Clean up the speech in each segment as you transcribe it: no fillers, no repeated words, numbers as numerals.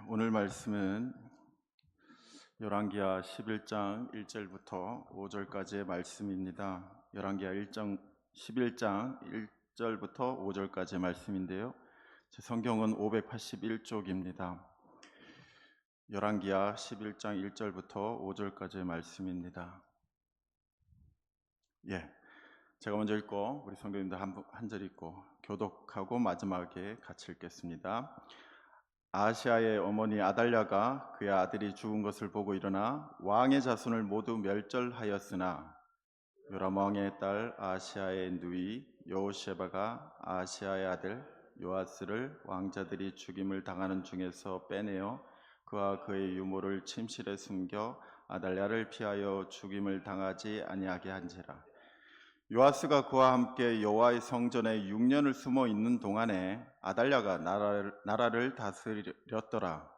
오늘 말씀은 열왕기하 11장 1절부터 5절까지의 말씀입니다. 열왕기하 11장 1절부터 5절까지의 말씀인데요. 제 성경은 581쪽입니다. 열왕기하 11장 1절부터 5절까지의 말씀입니다. 제가 먼저 읽고 우리 성도님들 한 절 읽고 교독하고 마지막에 같이 읽겠습니다. 아하시아의 어머니 아달랴가 그의 아들이 죽은 것을 보고 일어나 왕의 자손을 모두 멸절하였으나 요람 왕의 딸 아하시아의 누이 여호셰바가 아하시아의 아들 요아스를 왕자들이 죽임을 당하는 중에서 빼내어 그와 그의 유모를 침실에 숨겨 아달랴를 피하여 죽임을 당하지 아니하게 한지라. 요아스가 그와 함께 여호와의 성전에 6년을 숨어 있는 동안에 아달랴가 나라를 다스렸더라.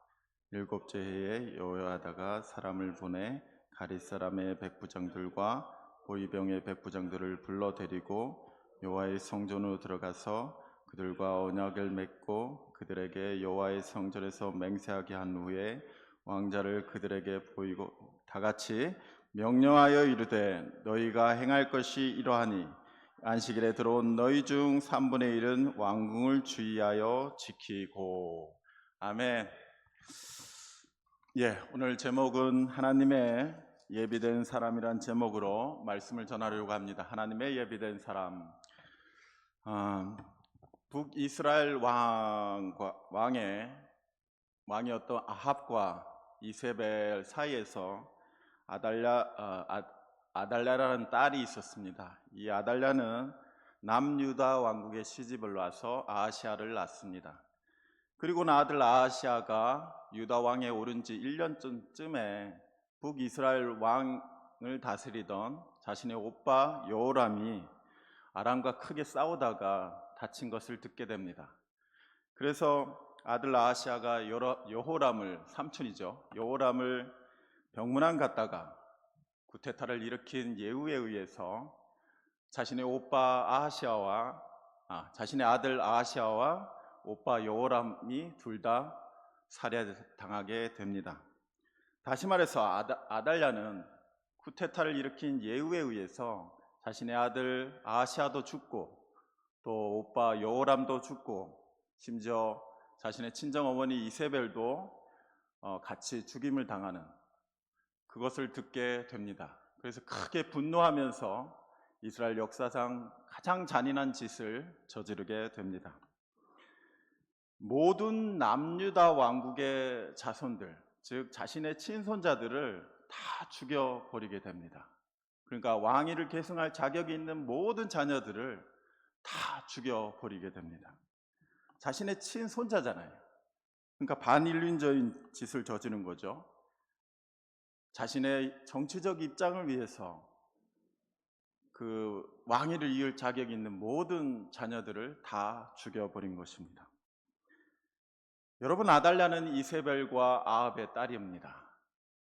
7째 해에 여호야다가 사람을 보내 가릿 사람의 백부장들과 보이병의 백부장들을 불러 데리고 여호와의 성전으로 들어가서 그들과 언약을 맺고 그들에게 여호와의 성전에서 맹세하게 한 후에 왕자를 그들에게 보이고 다같이 명령하여 이르되 너희가 행할 것이 이러하니 안식일에 들어온 너희 중 3분의 1은 왕궁을 주의하여 지키고. 아멘. 오늘 제목은 하나님의 예비된 사람이란 제목으로 말씀을 전하려고 합니다. 하나님의 예비된 사람. 북이스라엘 왕이었던 아합과 이세벨 사이에서 아달랴라는 딸이 있었습니다. 이 아달랴는 남유다 왕국의 시집을 와서 아하시아를 낳습니다. 그리고 아들 아하시아가 유다 왕에 오른 지 1년 전쯤에 북이스라엘 왕을 다스리던 자신의 오빠 여호람이 아람과 크게 싸우다가 다친 것을 듣게 됩니다. 그래서 아들 아하시아가 여호람을, 삼촌이죠, 여호람을 병문안 갔다가 구테타를 일으킨 예후에 의해서 자신의 아들 아하시아와 오빠 여호람이 둘 다 살해당하게 됩니다. 다시 말해서 아달랴는 쿠데타를 일으킨 예후에 의해서 자신의 아들 아하시아도 죽고 또 오빠 여호람도 죽고 심지어 자신의 친정어머니 이세벨도 같이 죽임을 당하는 그것을 듣게 됩니다. 그래서 크게 분노하면서 이스라엘 역사상 가장 잔인한 짓을 저지르게 됩니다. 모든 남유다 왕국의 자손들, 즉 자신의 친손자들을 다 죽여버리게 됩니다. 그러니까 왕위를 계승할 자격이 있는 모든 자녀들을 다 죽여버리게 됩니다. 자신의 친손자잖아요. 그러니까 반인륜적인 짓을 저지른 거죠. 자신의 정치적 입장을 위해서 그 왕위를 이을 자격이 있는 모든 자녀들을 다 죽여버린 것입니다. 여러분, 아달랴는 이세벨과 아합의 딸입니다.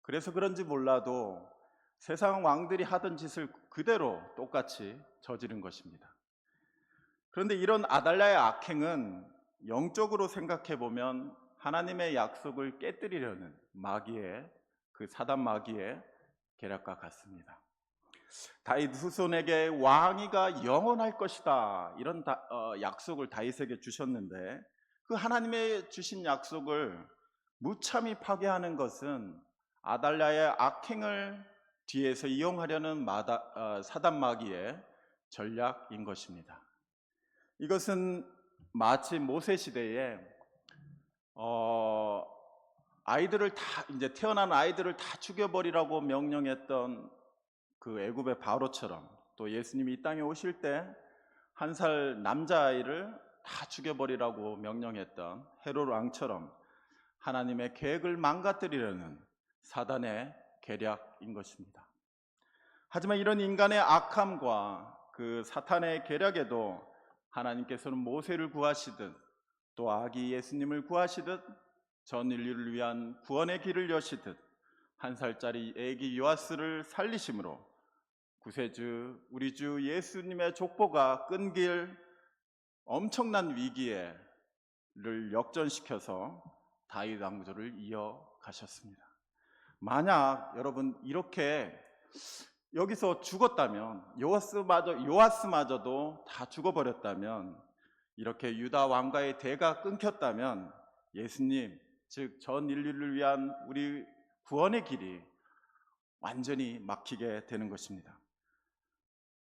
그래서 그런지 몰라도 세상 왕들이 하던 짓을 그대로 똑같이 저지른 것입니다. 그런데 이런 아달랴의 악행은 영적으로 생각해 보면 하나님의 약속을 깨뜨리려는 그 사단 마귀의 계략과 같습니다. 다윗 후손에게 왕위가 영원할 것이다, 이런 약속을 다윗에게 주셨는데 그 하나님의 주신 약속을 무참히 파괴하는 것은 아달랴의 악행을 뒤에서 이용하려는 사단 마귀의 전략인 것입니다. 이것은 마치 모세 시대에 태어난 아이들을 다 죽여버리라고 명령했던 그 애굽의 바로처럼, 또 예수님이 이 땅에 오실 때 1살 남자아이를 다 죽여버리라고 명령했던 헤롯 왕처럼 하나님의 계획을 망가뜨리려는 사단의 계략인 것입니다. 하지만 이런 인간의 악함과 그 사탄의 계략에도 하나님께서는 모세를 구하시듯 또 아기 예수님을 구하시듯 전 인류를 위한 구원의 길을 여시듯 1살짜리 아기 요아스를 살리심으로 구세주 우리 주 예수님의 족보가 끊길 엄청난 위기를 역전시켜서 다윗 왕조를 이어가셨습니다. 만약 여러분 이렇게 여기서 죽었다면, 요아스마저도 다 죽어버렸다면, 이렇게 유다 왕가의 대가 끊겼다면 예수님, 즉 전 인류를 위한 우리 구원의 길이 완전히 막히게 되는 것입니다.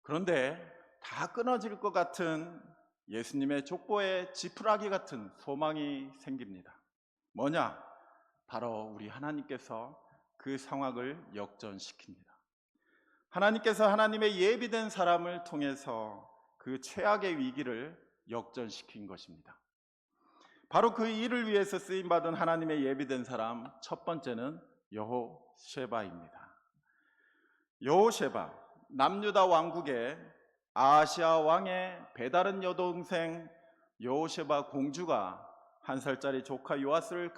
그런데 다 끊어질 것 같은 예수님의 족보에 지푸라기 같은 소망이 생깁니다. 뭐냐? 바로 우리 하나님께서 그 상황을 역전시킵니다. 하나님께서 하나님의 예비된 사람을 통해서 그 최악의 위기를 역전시킨 것입니다. 바로 그 일을 위해서 쓰임받은 하나님의 예비된 사람, 첫 번째는 여호쉐바입니다. 여호쉐바, 남유다 왕국의 아하시아 왕의 배다른 여동생 여호쉐바 공주가 1살짜리 조카 요아스를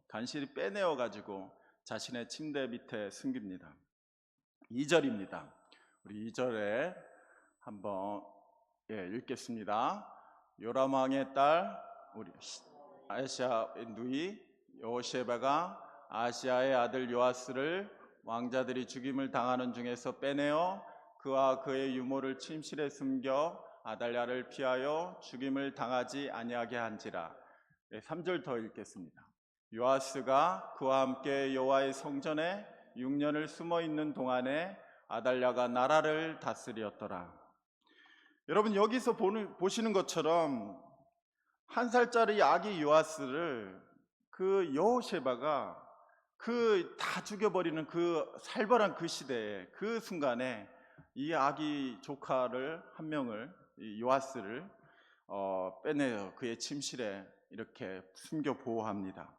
간신히 빼내어 가지고 자신의 침대 밑에 숨깁니다. 2절입니다. 우리 2절에 한번 읽겠습니다. 요람 왕의 딸 우리 아시아의 누이 여호쉐바가 아시아의 아들 요아스를 왕자들이 죽임을 당하는 중에서 빼내어 그와 그의 유모를 침실에 숨겨 아달랴를 피하여 죽임을 당하지 아니하게 한지라. 3절 더 읽겠습니다. 요아스가 그와 함께 여호와의 성전에 6년을 숨어 있는 동안에 아달랴가 나라를 다스렸더라. 여러분 여기서 보시는 것처럼 1살짜리 아기 요아스를 그 여호쉐바가 그 다 죽여버리는 그 살벌한 그 시대에 그 순간에 이 아기 조카를 한 명을 요아스를 빼내어 그의 침실에 이렇게 숨겨 보호합니다.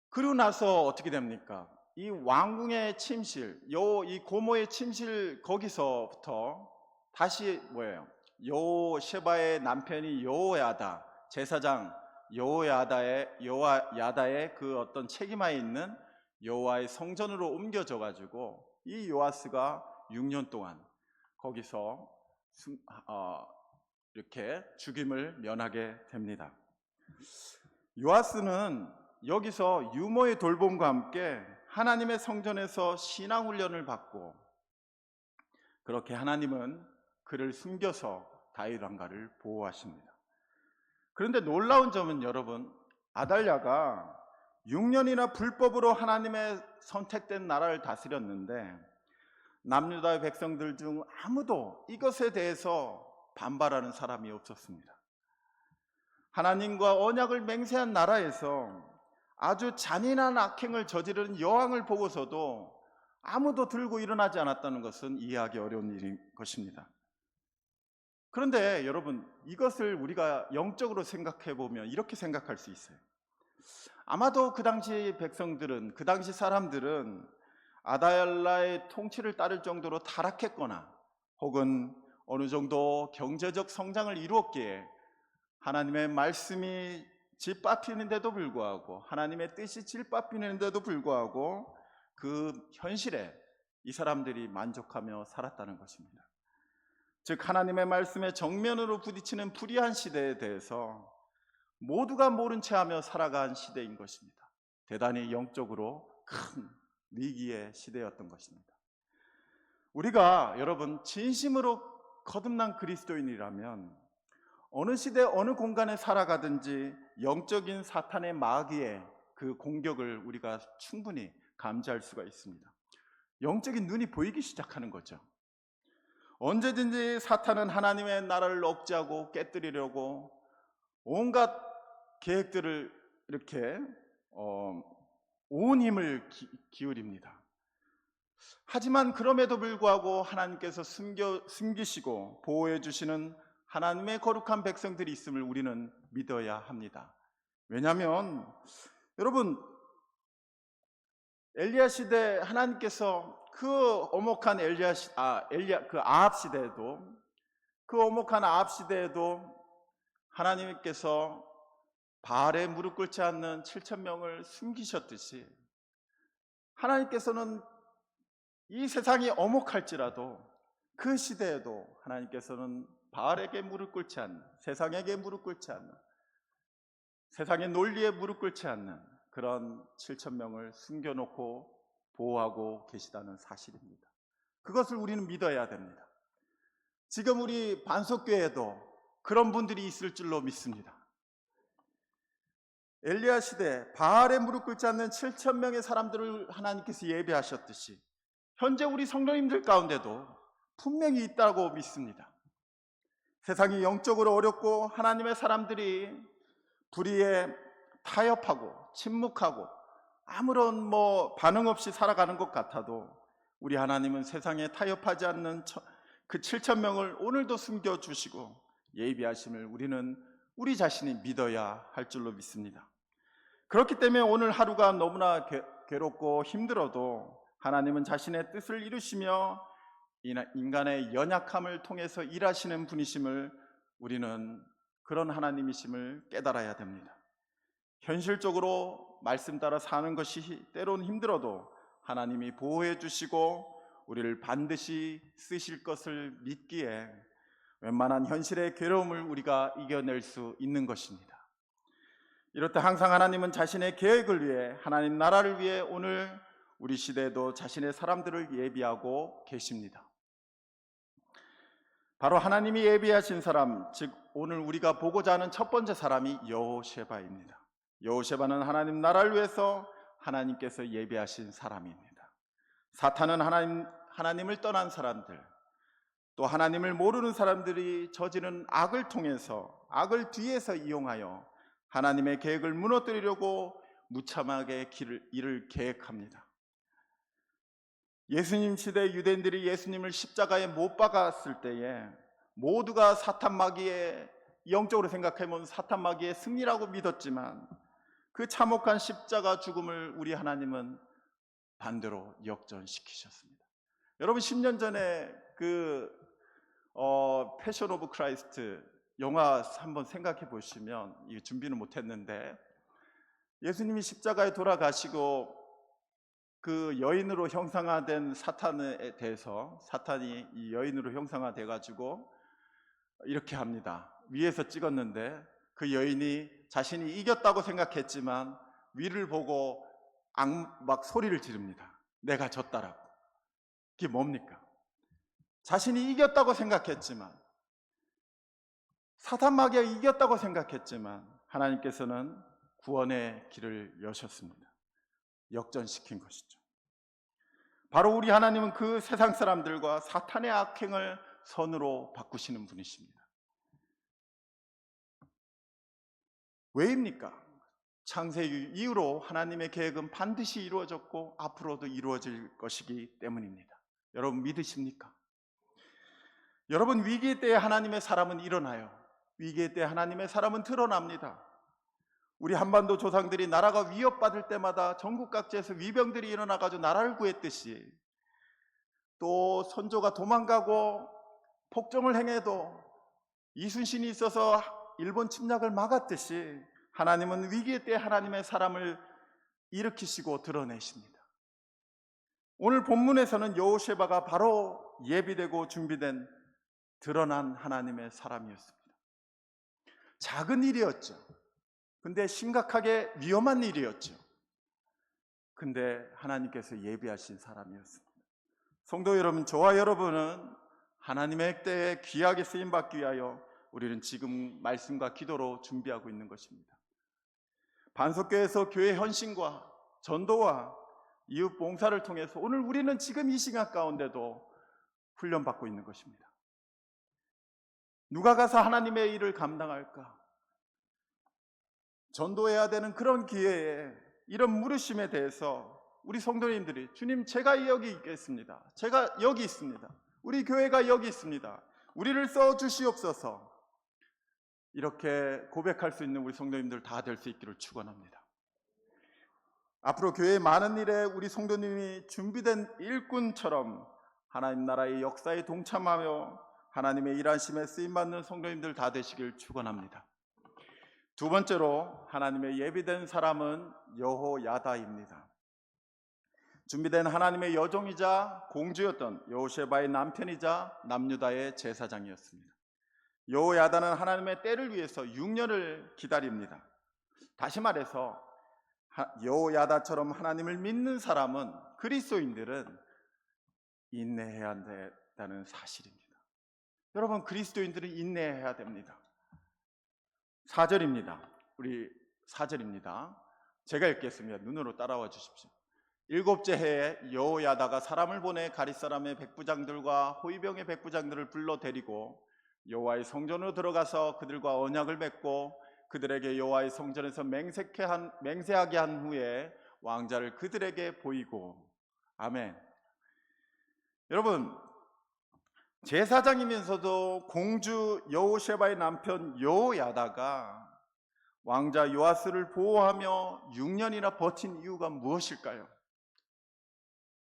그러고 나서 어떻게 됩니까? 이 왕궁의 침실, 이 고모의 침실 거기서부터 다시 뭐예요? 여호쉐바의 남편이 여호야다, 제사장 여호야다의 그 어떤 책임하에 있는 여호와의 성전으로 옮겨져 가지고 이 요아스가 6년 동안 거기서 이렇게 죽임을 면하게 됩니다. 요아스는 여기서 유모의 돌봄과 함께 하나님의 성전에서 신앙훈련을 받고, 그렇게 하나님은 그를 숨겨서 다윗 왕가를 보호하십니다. 그런데 놀라운 점은 여러분, 아달랴가 6년이나 불법으로 하나님의 선택된 나라를 다스렸는데 남유다의 백성들 중 아무도 이것에 대해서 반발하는 사람이 없었습니다. 하나님과 언약을 맹세한 나라에서 아주 잔인한 악행을 저지르는 여왕을 보고서도 아무도 들고 일어나지 않았다는 것은 이해하기 어려운 일인 것입니다. 그런데 여러분, 이것을 우리가 영적으로 생각해 보면 이렇게 생각할 수 있어요. 아마도 그 당시 백성들은, 그 당시 사람들은 아달랴의 통치를 따를 정도로 타락했거나 혹은 어느 정도 경제적 성장을 이루었기에 하나님의 말씀이 짓밟히는데도 불구하고, 하나님의 뜻이 짓밟히는데도 불구하고 그 현실에 이 사람들이 만족하며 살았다는 것입니다. 즉 하나님의 말씀에 정면으로 부딪히는 불의한 시대에 대해서 모두가 모른 채하며 살아간 시대인 것입니다. 대단히 영적으로 큰 위기의 시대였던 것입니다. 우리가 여러분 진심으로 거듭난 그리스도인이라면 어느 시대 어느 공간에 살아가든지 영적인 사탄의 마귀의 그 공격을 우리가 충분히 감지할 수가 있습니다. 영적인 눈이 보이기 시작하는 거죠. 언제든지 사탄은 하나님의 나라를 억제하고 깨뜨리려고 온갖 계획들을 이렇게 온 힘을 기울입니다. 하지만 그럼에도 불구하고 하나님께서 숨기시고 보호해 주시는 하나님의 거룩한 백성들이 있음을 우리는 믿어야 합니다. 왜냐하면 여러분, 엘리야 시대 하나님께서 그 오목한 아합 시대에도, 그 오목한 아합 시대에도 하나님께서 바알에 무릎 꿇지 않는 7,000명을 숨기셨듯이 하나님께서는 이 세상이 오목할지라도 그 시대에도 하나님께서는 바알에게 무릎 꿇지 않는, 세상에게 무릎 꿇지 않는 세상의 논리에 무릎 꿇지 않는 그런 7천 명을 숨겨놓고 보호하고 계시다는 사실입니다. 그것을 우리는 믿어야 됩니다. 지금 우리 반석교회에도 그런 분들이 있을 줄로 믿습니다. 엘리야 시대 바알에 무릎 꿇지 않는 7천 명의 사람들을 하나님께서 예배하셨듯이 현재 우리 성도님들 가운데도 분명히 있다고 믿습니다. 세상이 영적으로 어렵고 하나님의 사람들이 불의에 타협하고 침묵하고 아무런 반응 없이 살아가는 것 같아도 우리 하나님은 세상에 타협하지 않는 그 7천 명을 오늘도 숨겨주시고 예비하심을 우리는 우리 자신이 믿어야 할 줄로 믿습니다. 그렇기 때문에 오늘 하루가 너무나 괴롭고 힘들어도 하나님은 자신의 뜻을 이루시며 인간의 연약함을 통해서 일하시는 분이심을 우리는 그런 하나님이심을 깨달아야 됩니다. 현실적으로 말씀 따라 사는 것이 때론 힘들어도 하나님이 보호해 주시고 우리를 반드시 쓰실 것을 믿기에 웬만한 현실의 괴로움을 우리가 이겨낼 수 있는 것입니다. 이럴 때 항상 하나님은 자신의 계획을 위해 하나님 나라를 위해 오늘 우리 시대에도 자신의 사람들을 예비하고 계십니다. 바로 하나님이 예비하신 사람, 즉 오늘 우리가 보고자 하는 첫 번째 사람이 여호셰바입니다. 여호셰바는 하나님 나라를 위해서 하나님께서 예비하신 사람입니다. 사탄은 하나님을 떠난 사람들, 또 하나님을 모르는 사람들이 저지른 악을 통해서 악을 뒤에서 이용하여 하나님의 계획을 무너뜨리려고 무참하게 이를 계획합니다. 예수님 시대 유대인들이 예수님을 십자가에 못 박았을 때에 모두가 사탄 마귀의, 영적으로 생각하면 사탄 마귀의 승리라고 믿었지만 그 참혹한 십자가 죽음을 우리 하나님은 반대로 역전시키셨습니다. 여러분 10년 전에 패션 오브 크라이스트 영화 한번 생각해 보시면, 이 준비는 못했는데 예수님이 십자가에 돌아가시고 그 여인으로 형상화된 사탄에 대해서 사탄이 이 여인으로 형상화돼 가지고 이렇게 합니다. 위에서 찍었는데 그 여인이 자신이 이겼다고 생각했지만 위를 보고 막 소리를 지릅니다. 내가 졌다라고. 그게 뭡니까? 자신이 이겼다고 생각했지만, 사탄 마귀가 이겼다고 생각했지만 하나님께서는 구원의 길을 여셨습니다. 역전시킨 것이죠. 바로 우리 하나님은 그 세상 사람들과 사탄의 악행을 선으로 바꾸시는 분이십니다. 왜입니까? 창세기 이후로 하나님의 계획은 반드시 이루어졌고 앞으로도 이루어질 것이기 때문입니다. 여러분 믿으십니까? 여러분 위기의 때에 하나님의 사람은 일어나요. 위기의 때에 하나님의 사람은 드러납니다. 우리 한반도 조상들이 나라가 위협받을 때마다 전국 각지에서 위병들이 일어나가지고 나라를 구했듯이, 또 선조가 도망가고 폭정을 행해도 이순신이 있어서 일본 침략을 막았듯이 하나님은 위기의 때에 하나님의 사람을 일으키시고 드러내십니다. 오늘 본문에서는 여호셰바가 바로 예비되고 준비된 드러난 하나님의 사람이었습니다. 작은 일이었죠. 근데 심각하게 위험한 일이었죠. 근데 하나님께서 예비하신 사람이었습니다. 성도 여러분, 저와 여러분은 하나님의 때에 귀하게 쓰임받기 위하여 우리는 지금 말씀과 기도로 준비하고 있는 것입니다. 반석교회에서 교회 헌신과 전도와 이웃 봉사를 통해서 오늘 우리는 지금 이 시간 가운데도 훈련받고 있는 것입니다. 누가 가서 하나님의 일을 감당할까? 전도해야 되는 그런 기회에 이런 물으심에 대해서 우리 성도님들이, 주님 제가 여기 있겠습니다. 제가 여기 있습니다. 우리 교회가 여기 있습니다. 우리를 써주시옵소서. 이렇게 고백할 수 있는 우리 성도님들 다 될 수 있기를 축원합니다. 앞으로 교회의 많은 일에 우리 성도님이 준비된 일꾼처럼 하나님 나라의 역사에 동참하며 하나님의 일하심에 쓰임받는 성도님들 다 되시길 축원합니다. 두 번째로 하나님의 예비된 사람은 여호야다입니다. 준비된 하나님의 여종이자 공주였던 여호셰바의 남편이자 남유다의 제사장이었습니다. 여호야다는 하나님의 때를 위해서 6년을 기다립니다. 다시 말해서 여호야다처럼 하나님을 믿는 사람은, 그리스도인들은 인내해야 한다는 사실입니다. 여러분, 그리스도인들은 인내해야 됩니다. 4절입니다. 우리 4절입니다. 제가 읽겠습니다. 눈으로 따라와 주십시오. 일곱째 해에 여호야다가 사람을 보내 가릿 사람의 백부장들과 호위병의 백부장들을 불러 데리고 여호와의 성전으로 들어가서 그들과 언약을 맺고 그들에게 여호와의 성전에서 맹세하게 한 후에 왕자를 그들에게 보이고. 아멘. 여러분, 제사장이면서도 공주 여호셰바의 남편 여호야다가 왕자 요아스를 보호하며 6년이나 버틴 이유가 무엇일까요?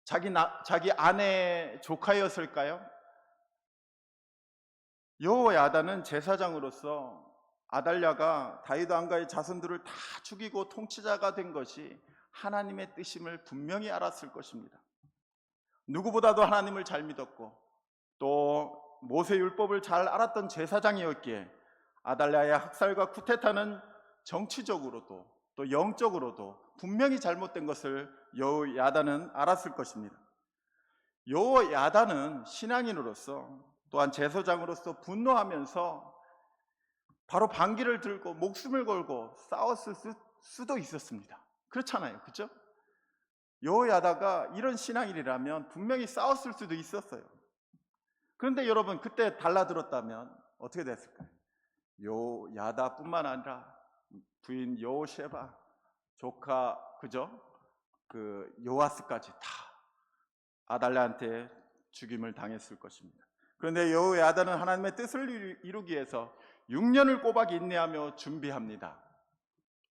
자기 아내의 조카였을까요? 여호야다는 제사장으로서 아달랴가 다윗 왕가의 자손들을 다 죽이고 통치자가 된 것이 하나님의 뜻임을 분명히 알았을 것입니다. 누구보다도 하나님을 잘 믿었고 또 모세 율법을 잘 알았던 제사장이었기에 아달랴의 학살과 쿠데타는 정치적으로도 또 영적으로도 분명히 잘못된 것을 여호야다는 알았을 것입니다. 여호야다는 신앙인으로서 또한 제사장으로서 분노하면서 바로 반기를 들고 목숨을 걸고 싸웠을 수도 있었습니다. 그렇잖아요, 그렇죠? 여호야다가 이런 신앙인이라면 분명히 싸웠을 수도 있었어요. 그런데 여러분, 그때 달라들었다면 어떻게 됐을까요? 여호야다뿐만 아니라 부인 여호셰바, 조카 그 요아스까지 다 아달랴한테 죽임을 당했을 것입니다. 그런데 여호야다는 하나님의 뜻을 이루기 위해서 6년을 꼬박 인내하며 준비합니다.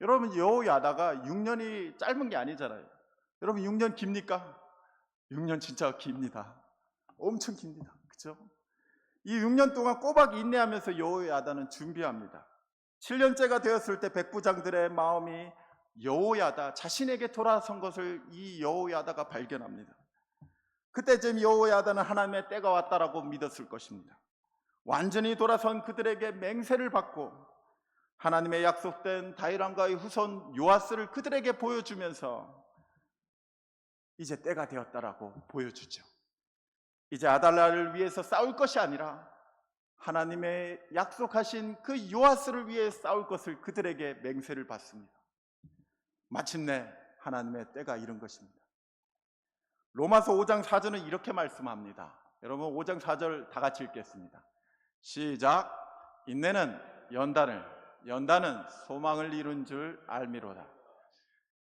여러분, 여호야다가 6년이 짧은 게 아니잖아요. 여러분, 6년 깁니까? 6년 진짜 깁니다. 엄청 깁니다. 그렇죠? 이 6년 동안 꼬박 인내하면서 여호야다는 준비합니다. 7년째가 되었을 때 백부장들의 마음이 여호야다 자신에게 돌아선 것을 이 여호야다가 발견합니다. 그때쯤 여호야다는 하나님의 때가 왔다라고 믿었을 것입니다. 완전히 돌아선 그들에게 맹세를 받고 하나님의 약속된 다윗 왕가의 후손 요아스를 그들에게 보여주면서 이제 때가 되었다라고 보여주죠. 이제 아달랴를 위해서 싸울 것이 아니라 하나님의 약속하신 그 요아스를 위해 싸울 것을 그들에게 맹세를 받습니다. 마침내 하나님의 때가 이른 것입니다. 로마서 5장 4절은 이렇게 말씀합니다. 여러분, 5장 4절 다 같이 읽겠습니다. 시작. 인내는 연단을, 연단은 소망을 이룬 줄 알미로다.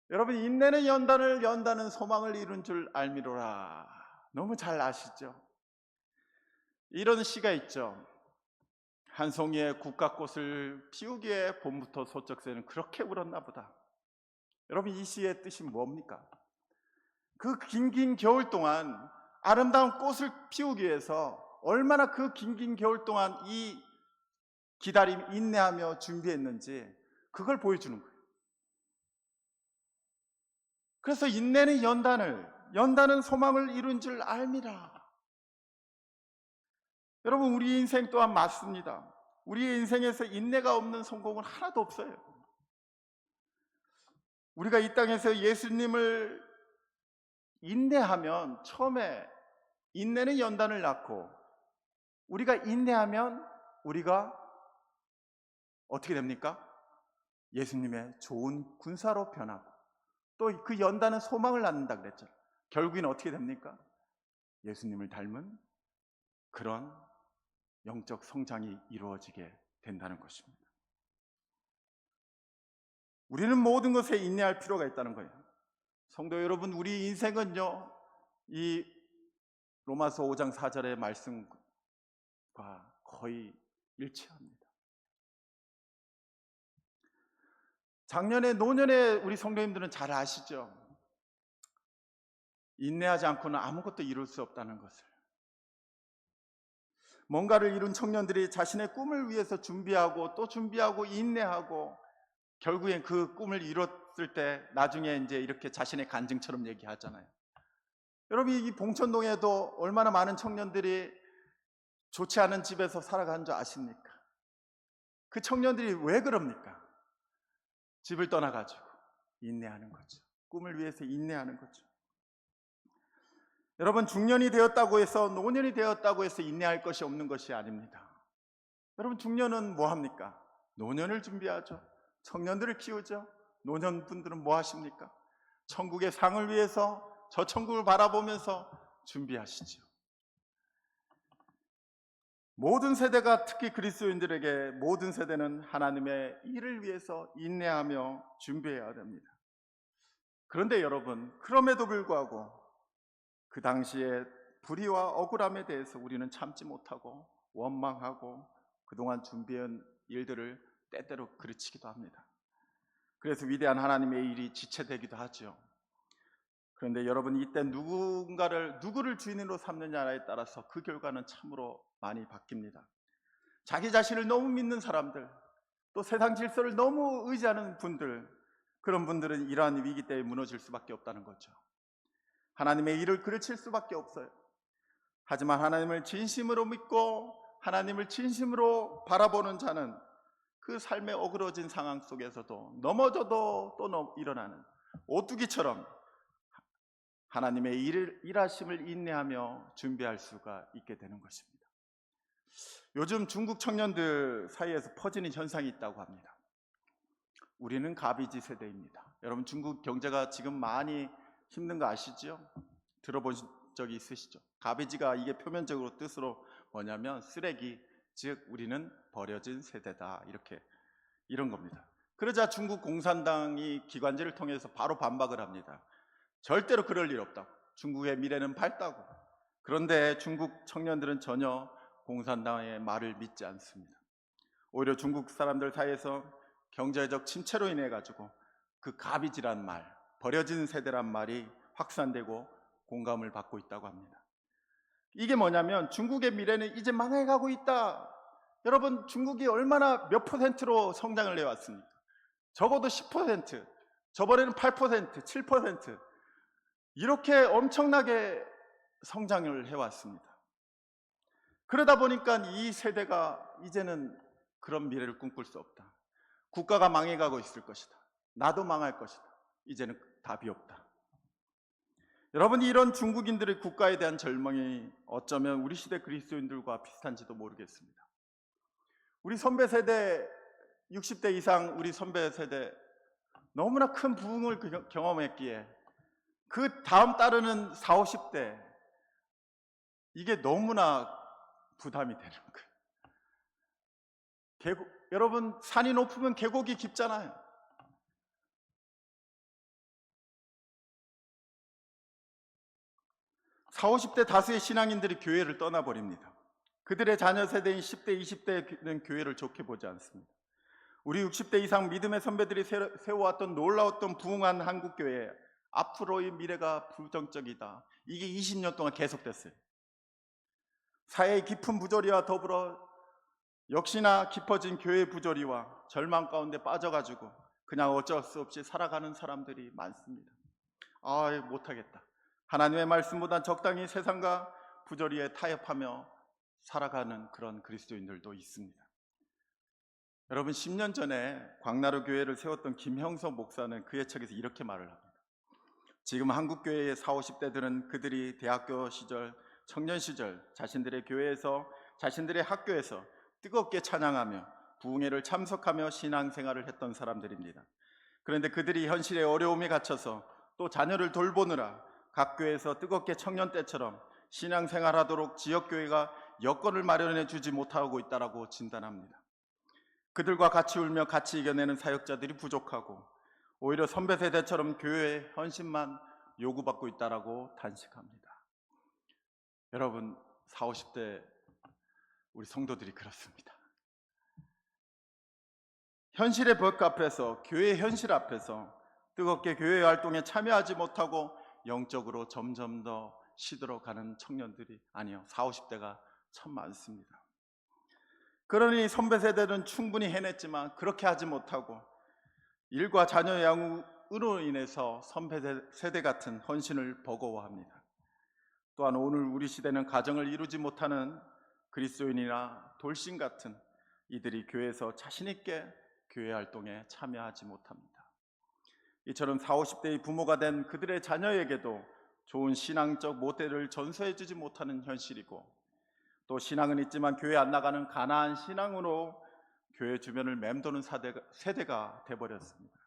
여러분, 인내는 연단을, 연단은 소망을 이룬 줄 알미로라. 너무 잘 아시죠? 이런 시가 있죠. 한 송이의 국화꽃을 피우기에 봄부터 소쩍새는 그렇게 울었나 보다. 여러분, 이 시의 뜻이 뭡니까? 그 긴 겨울 동안 아름다운 꽃을 피우기 위해서 얼마나 그 긴 겨울 동안 이 기다림, 인내하며 준비했는지 그걸 보여주는 거예요. 그래서 인내는 연단을, 연단은 소망을 이룬 줄 알미라. 여러분, 우리 인생 또한 맞습니다. 우리의 인생에서 인내가 없는 성공은 하나도 없어요. 우리가 이 땅에서 예수님을 인내하면 처음에 인내는 연단을 낳고 우리가 인내하면 우리가 어떻게 됩니까? 예수님의 좋은 군사로 변하고 또 그 연단은 소망을 낳는다 그랬죠. 결국엔 어떻게 됩니까? 예수님을 닮은 그런 영적 성장이 이루어지게 된다는 것입니다. 우리는 모든 것에 인내할 필요가 있다는 거예요. 성도 여러분, 우리 인생은요, 이 로마서 5장 4절의 말씀과 거의 일치합니다. 작년에 노년에 우리 성도님들은 잘 아시죠? 인내하지 않고는 아무것도 이룰 수 없다는 것을. 뭔가를 이룬 청년들이 자신의 꿈을 위해서 준비하고 또 준비하고 인내하고 결국엔 그 꿈을 이뤘을 때 나중에 이제 이렇게 자신의 간증처럼 얘기하잖아요. 여러분, 이 봉천동에도 얼마나 많은 청년들이 좋지 않은 집에서 살아간 줄 아십니까? 그 청년들이 왜 그럽니까? 집을 떠나가지고 인내하는 거죠. 꿈을 위해서 인내하는 거죠. 여러분, 중년이 되었다고 해서, 노년이 되었다고 해서 인내할 것이 없는 것이 아닙니다. 여러분, 중년은 뭐 합니까? 노년을 준비하죠. 청년들을 키우죠. 노년분들은 뭐 하십니까? 천국의 상을 위해서 저 천국을 바라보면서 준비하시죠. 모든 세대가, 특히 그리스도인들에게 모든 세대는 하나님의 일을 위해서 인내하며 준비해야 됩니다. 그런데 여러분, 그럼에도 불구하고 그 당시에 불의와 억울함에 대해서 우리는 참지 못하고 원망하고 그동안 준비한 일들을 때때로 그르치기도 합니다. 그래서 위대한 하나님의 일이 지체되기도 하죠. 그런데 여러분, 이때 누구를 주인으로 삼느냐에 따라서 그 결과는 참으로 많이 바뀝니다. 자기 자신을 너무 믿는 사람들, 또 세상 질서를 너무 의지하는 분들, 그런 분들은 이러한 위기 때에 무너질 수밖에 없다는 거죠. 하나님의 일을 그르칠 수밖에 없어요. 하지만 하나님을 진심으로 믿고 하나님을 진심으로 바라보는 자는 그 삶의 어그러진 상황 속에서도 넘어져도 또 일어나는 오뚜기처럼 하나님의 일하심을 인내하며 준비할 수가 있게 되는 것입니다. 요즘 중국 청년들 사이에서 퍼지는 현상이 있다고 합니다. 우리는 가비지 세대입니다. 여러분, 중국 경제가 지금 많이 힘든 거 아시죠? 들어본 적이 있으시죠? 가비지가 이게 표면적으로 뜻으로 뭐냐면 쓰레기, 즉 우리는 버려진 세대다, 이런 겁니다. 그러자 중국 공산당이 기관지를 통해서 바로 반박을 합니다. 절대로 그럴 일 없다고. 중국의 미래는 밝다고. 그런데 중국 청년들은 전혀 공산당의 말을 믿지 않습니다. 오히려 중국 사람들 사이에서 경제적 침체로 인해 가지고 그 가비지란 말, 버려진 세대란 말이 확산되고 공감을 받고 있다고 합니다. 이게 뭐냐면 중국의 미래는 이제 망해가고 있다. 여러분, 중국이 얼마나 몇 %로 성장을 해왔습니까? 적어도 10%, 저번에는 8%, 7% 이렇게 엄청나게 성장을 해왔습니다. 그러다 보니까 이 세대가 이제는 그런 미래를 꿈꿀 수 없다. 국가가 망해가고 있을 것이다. 나도 망할 것이다. 이제는 답이 없다. 여러분, 이런 중국인들의 국가에 대한 절망이 어쩌면 우리 시대 그리스도인들과 비슷한지도 모르겠습니다. 우리 선배 세대, 60대 이상 우리 선배 세대 너무나 큰 부흥을 경험했기에 그 다음 따르는 40, 50대 이게 너무나 부담이 되는 거예요. 여러분, 산이 높으면 계곡이 깊잖아요. (40, 50대) 다수의 신앙인들이 교회를 떠나버립니다. 그들의 자녀 세대인 10대, 20대는 교회를 좋게 보지 않습니다. 우리 60대 이상 믿음의 선배들이 세워왔던 놀라웠던 부흥한 한국교회, 앞으로의 미래가 부정적이다. 이게 20년 동안 계속됐어요. 사회의 깊은 부조리와 더불어 역시나 깊어진 교회 부조리와 절망 가운데 빠져가지고 그냥 어쩔 수 없이 살아가는 사람들이 많습니다. 못하겠다. 하나님의 말씀보다 적당히 세상과 부조리에 타협하며 살아가는 그런 그리스도인들도 있습니다. 여러분, 10년 전에 광나루 교회를 세웠던 김형석 목사는 그의 책에서 이렇게 말을 합니다. 지금 한국교회의 40, 50대들은 그들이 대학교 시절, 청년 시절 자신들의 교회에서, 자신들의 학교에서 뜨겁게 찬양하며 부흥회를 참석하며 신앙생활을 했던 사람들입니다. 그런데 그들이 현실의 어려움에 갇혀서 또 자녀를 돌보느라 각 교회에서 뜨겁게 청년 때처럼 신앙생활하도록 지역교회가 여건을 마련해 주지 못하고 있다고 진단합니다. 그들과 같이 울며 같이 이겨내는 사역자들이 부족하고 오히려 선배 세대처럼 교회의 헌신만 요구받고 있다고 단식합니다. 여러분, 40, 50대 우리 성도들이 그렇습니다. 현실의 벽 앞에서, 교회의 현실 앞에서 뜨겁게 교회 활동에 참여하지 못하고 영적으로 점점 더 시들어가는 청년들이 40, 50대가 참 많습니다. 그러니 선배 세대는 충분히 해냈지만 그렇게 하지 못하고 일과 자녀 양육으로 인해서 선배 세대 같은 헌신을 버거워합니다. 또한 오늘 우리 시대는 가정을 이루지 못하는 그리스도인이나 돌싱 같은 이들이 교회에서 자신 있게 교회 활동에 참여하지 못합니다. 이처럼 40, 50대의 부모가 된 그들의 자녀에게도 좋은 신앙적 모델을 전수해주지 못하는 현실이고, 또 신앙은 있지만 교회 안 나가는 가난한 신앙으로 교회 주변을 맴도는 세대가 돼버렸습니다.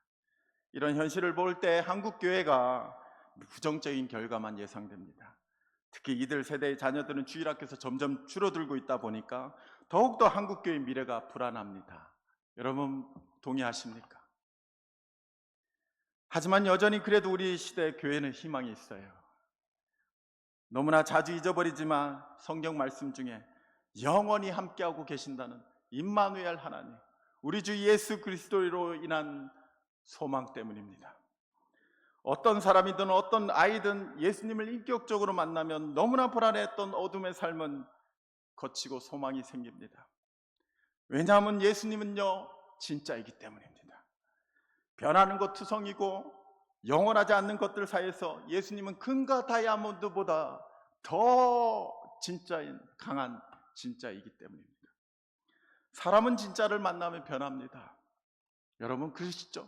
이런 현실을 볼 때 한국 교회가 부정적인 결과만 예상됩니다. 특히 이들 세대의 자녀들은 주일학교에서 점점 줄어들고 있다 보니까 더욱더 한국 교회의 미래가 불안합니다. 여러분 동의하십니까? 하지만 여전히 그래도 우리 시대 교회는 희망이 있어요. 너무나 자주 잊어버리지만 성경 말씀 중에 영원히 함께하고 계신다는 임마누엘 하나님, 우리 주 예수 그리스도로 인한 소망 때문입니다. 어떤 사람이든 어떤 아이든 예수님을 인격적으로 만나면 너무나 불안했던 어둠의 삶은 거치고 소망이 생깁니다. 왜냐하면 예수님은요 진짜이기 때문입니다. 변하는 것 투성이고 영원하지 않는 것들 사이에서 예수님은 금과 다이아몬드보다 더 진짜인 강한 진짜이기 때문입니다. 사람은 진짜를 만나면 변합니다. 여러분 그러시죠?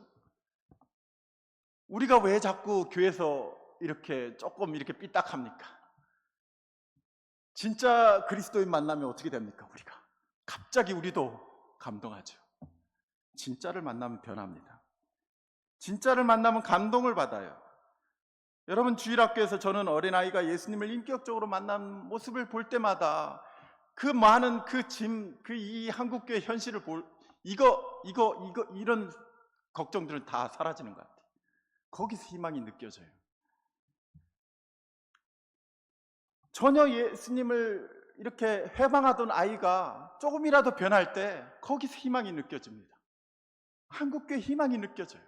우리가 왜 자꾸 교회에서 이렇게 조금 이렇게 삐딱합니까? 진짜 그리스도인 만나면 어떻게 됩니까? 우리가 갑자기 우리도 감동하죠. 진짜를 만나면 변합니다. 진짜를 만나면 감동을 받아요. 여러분 주일학교에서 저는 어린아이가 예수님을 인격적으로 만난 모습을 볼 때마다 그 많은 이 한국교회 현실을 이런 걱정들은 다 사라지는 것 같아요. 거기서 희망이 느껴져요. 전혀 예수님을 이렇게 회방하던 아이가 조금이라도 변할 때 거기서 희망이 느껴집니다. 한국교회 희망이 느껴져요.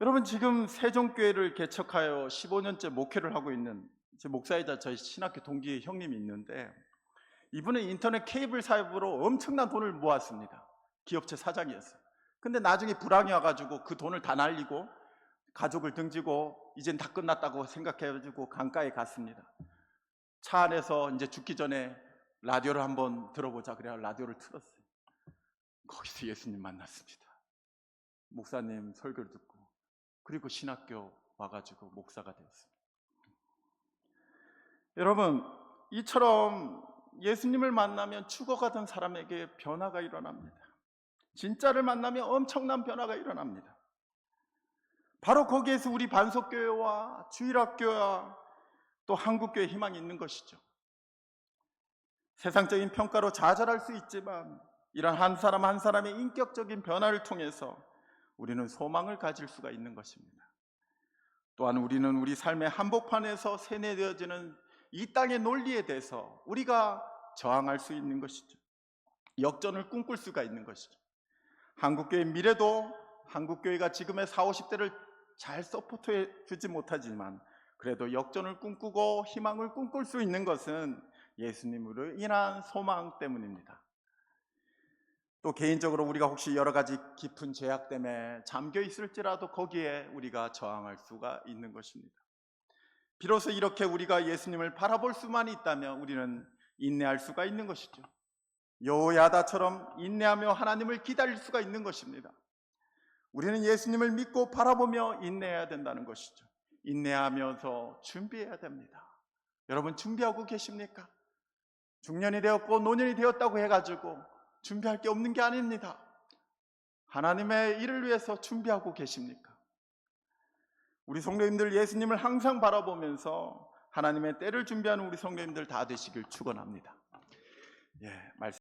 여러분 지금 세종교회를 개척하여 15년째 목회를 하고 있는 제 목사이자 저희 신학교 동기 형님이 있는데, 이분은 인터넷 케이블 사업으로 엄청난 돈을 모았습니다. 기업체 사장이었어요. 근데 나중에 불황이 와가지고 그 돈을 다 날리고 가족을 등지고 이젠 다 끝났다고 생각해가지고 강가에 갔습니다. 차 안에서 이제 죽기 전에 라디오를 한번 들어보자 그래야 라디오를 틀었어요. 거기서 예수님 만났습니다. 목사님 설교를 듣고, 그리고 신학교 와가지고 목사가 되었습니다. 여러분 이처럼 예수님을 만나면 죽어가던 사람에게 변화가 일어납니다. 진짜를 만나면 엄청난 변화가 일어납니다. 바로 거기에서 우리 반석교회와 주일학교와 또 한국교회 희망이 있는 것이죠. 세상적인 평가로 좌절할 수 있지만 이런 한 사람 한 사람의 인격적인 변화를 통해서 우리는 소망을 가질 수가 있는 것입니다. 또한 우리는 우리 삶의 한복판에서 세뇌되어지는 이 땅의 논리에 대해서 우리가 저항할 수 있는 것이죠. 역전을 꿈꿀 수가 있는 것이죠. 한국교회의 미래도 한국교회가 지금의 40, 50대를 잘 서포트해 주지 못하지만 그래도 역전을 꿈꾸고 희망을 꿈꿀 수 있는 것은 예수님으로 인한 소망 때문입니다. 또 개인적으로 우리가 혹시 여러 가지 깊은 죄악 때문에 잠겨 있을지라도 거기에 우리가 저항할 수가 있는 것입니다. 비로소 이렇게 우리가 예수님을 바라볼 수만 있다면 우리는 인내할 수가 있는 것이죠. 여호야다처럼 인내하며 하나님을 기다릴 수가 있는 것입니다. 우리는 예수님을 믿고 바라보며 인내해야 된다는 것이죠. 인내하면서 준비해야 됩니다. 여러분 준비하고 계십니까? 중년이 되었고 노년이 되었다고 해가지고 준비할 게 없는 게 아닙니다. 하나님의 일을 위해서 준비하고 계십니까? 우리 성도님들 예수님을 항상 바라보면서 하나님의 때를 준비하는 우리 성도님들 다 되시길 축원합니다. 말씀